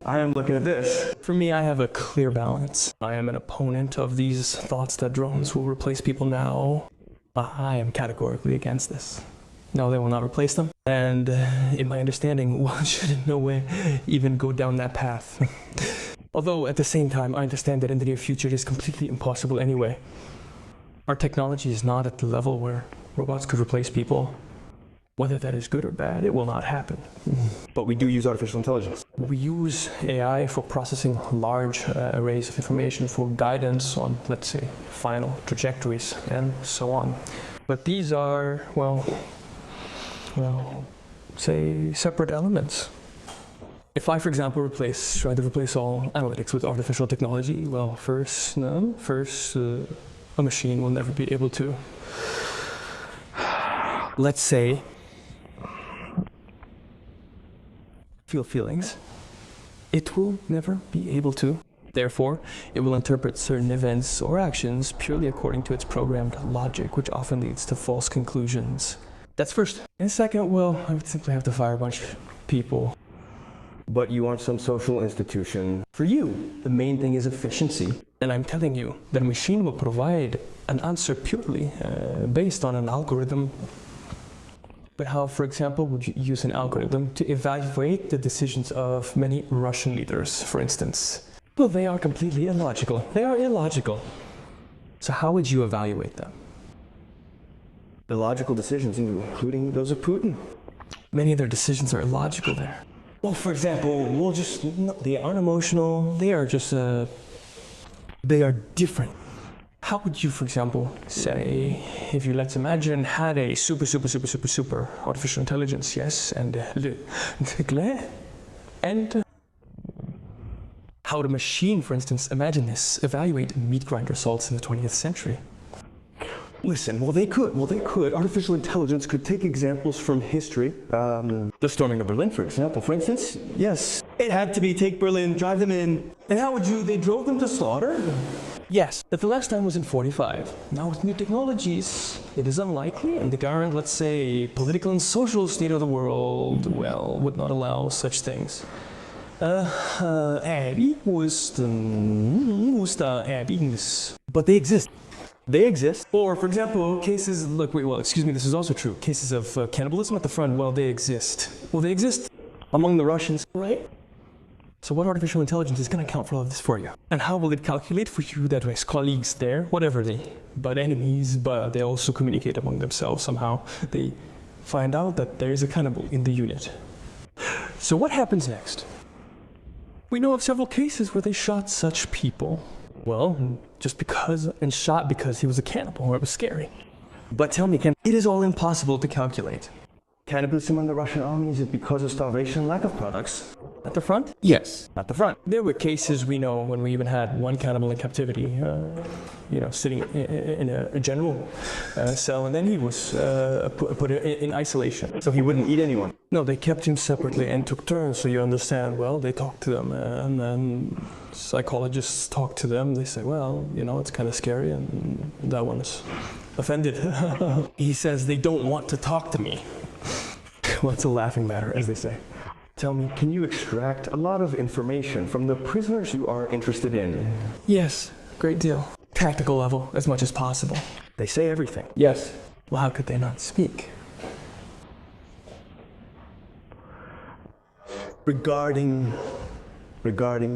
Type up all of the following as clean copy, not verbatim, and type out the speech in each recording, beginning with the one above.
I am looking at this. For me, I have a clear balance. I am an opponent of these thoughts that drones will replace people now. I am categorically against this. No, they will not replace them. And in my understanding, one should in no way even go down that path. Although at the same time, I understand that in the near future it is completely impossible anyway. Our technology is not at the level where robots could replace people. Whether that is good or bad, it will not happen. But we do use artificial intelligence. We use AI for processing large arrays of information for guidance on, let's say, final trajectories and so on. But these are, well, say, separate elements. If I, for example, try to replace all analytics with artificial technology, well, first, a machine will never be able to, let's say, feel feelings. It will never be able to. Therefore, it will interpret certain events or actions purely according to its programmed logic, which often leads to false conclusions. That's first. And second, well, I would simply have to fire a bunch of people. But you want some social institution. For you, the main thing is efficiency. And I'm telling you that a machine will provide an answer purely based on an algorithm. But how, for example, would you use an algorithm to evaluate the decisions of many Russian leaders, for instance? Well, they are completely illogical. They are illogical. So how would you evaluate them? Illogical decisions, including those of Putin. Many of their decisions are illogical there. Well, for example, they aren't emotional. They are just, they are different. How would you, for example, say, if you, let's imagine, had a super artificial intelligence, yes, and how would a machine, for instance, imagine this, evaluate meat grinder salts in the 20th century? Listen, well they could. Artificial intelligence could take examples from history. The storming of Berlin, for example. For instance, yes, it had to be take Berlin, drive them in. And how would they drove them to slaughter? Yes, but the last time was in 45. Now with new technologies, it is unlikely, and the current, let's say, political and social state of the world, well, would not allow such things. But they exist. They exist. Or, for example, cases, this is also true. Cases of cannibalism at the front, well, they exist. Well, they exist among the Russians, right? So what artificial intelligence is going to account for all of this for you? And how will it calculate for you that way? Colleagues there, whatever but enemies, but they also communicate among themselves somehow. They find out that there is a cannibal in the unit. So what happens next? We know of several cases where they shot such people. Well, shot because he was a cannibal, or it was scary. But tell me, it is all impossible to calculate. Cannibalism in the Russian army, is it because of starvation and lack of products? At the front? Yes, at the front. There were cases we know when we even had one cannibal in captivity, sitting in a general cell, and then he was put in isolation. So he wouldn't eat anyone? No, they kept him separately and took turns, so you understand, well, they talked to them, and then psychologists talk to them. They say, well, it's kind of scary, and that one is offended. He says, they don't want to talk to me. Well, it's a laughing matter, as they say. Tell me, can you extract a lot of information from the prisoners you are interested in? Yes, great deal. Tactical level, as much as possible. They say everything. Yes. Well, how could they not speak? Regarding,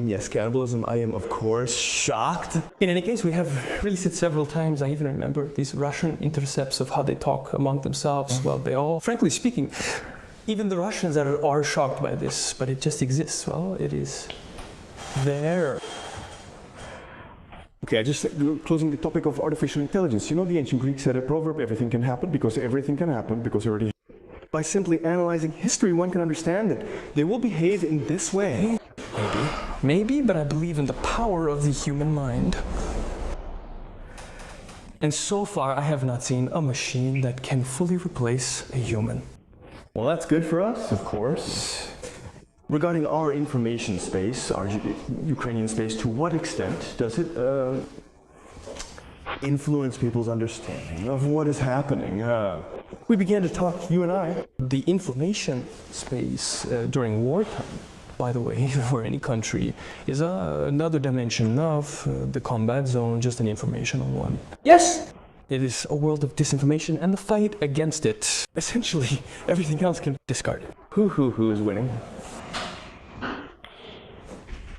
yes, cannibalism, I am, of course, shocked. In any case, we have released it several times. I even remember these Russian intercepts of how they talk among themselves. Well, they all, frankly speaking, even the Russians are shocked by this, but it just exists. Well, it is there. Okay, closing the topic of artificial intelligence. The ancient Greeks had a proverb, everything can happen because already. By simply analyzing history, one can understand it. They will behave in this way. Maybe, but I believe in the power of the human mind. And so far, I have not seen a machine that can fully replace a human. Well, that's good for us, of course. Regarding our information space, our Ukrainian space, to what extent does it influence people's understanding of what is happening? We began to talk, you and I. The information space during wartime by the way, for any country, is another dimension of the combat zone, just an informational one. Yes, it is a world of disinformation and the fight against it. Essentially, everything else can be discarded. Who is winning?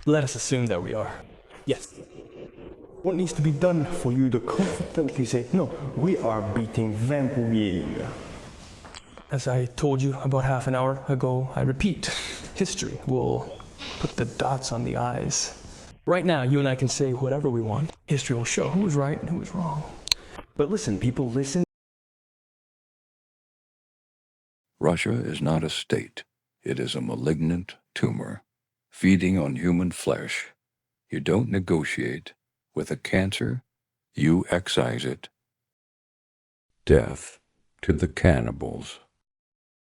Let us assume that we are. Yes. What needs to be done for you to confidently say, no, we are beating vampire? As I told you about half an hour ago, I repeat, history will put the dots on the I's. Right now, you and I can say whatever we want. History will show who was right and who was wrong. But listen, people, listen. Russia is not a state. It is a malignant tumor, feeding on human flesh. You don't negotiate with a cancer, you excise it. Death to the cannibals.